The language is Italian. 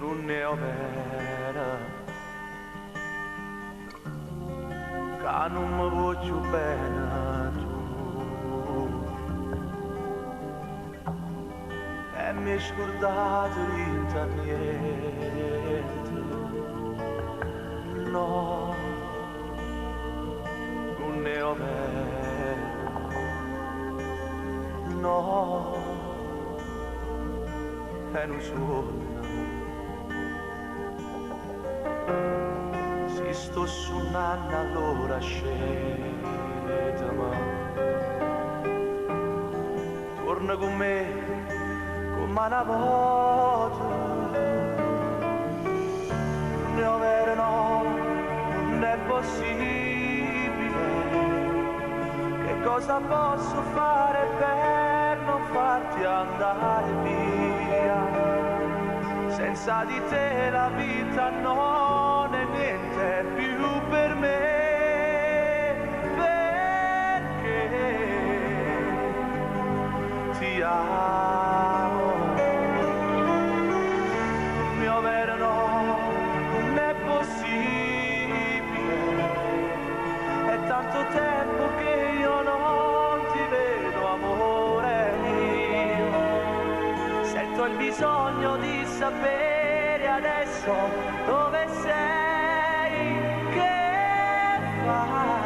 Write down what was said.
non ne ho vera, che non mi voglio bene tu, e mi hai scordato niente, no, non ne ho vera, no, e non sono. Si sto suonando allora sceta, ma torna con me come una volta. Non ne ho vero, no, non è possibile. Che cosa posso fare per non farti andare via? Senza di te la vita non è niente più per me, perché ti amo. Mio vero no, non è possibile, è tanto tempo che io non ti vedo, amore mio. Sento il bisogno di sapere adesso dove sei, che fai.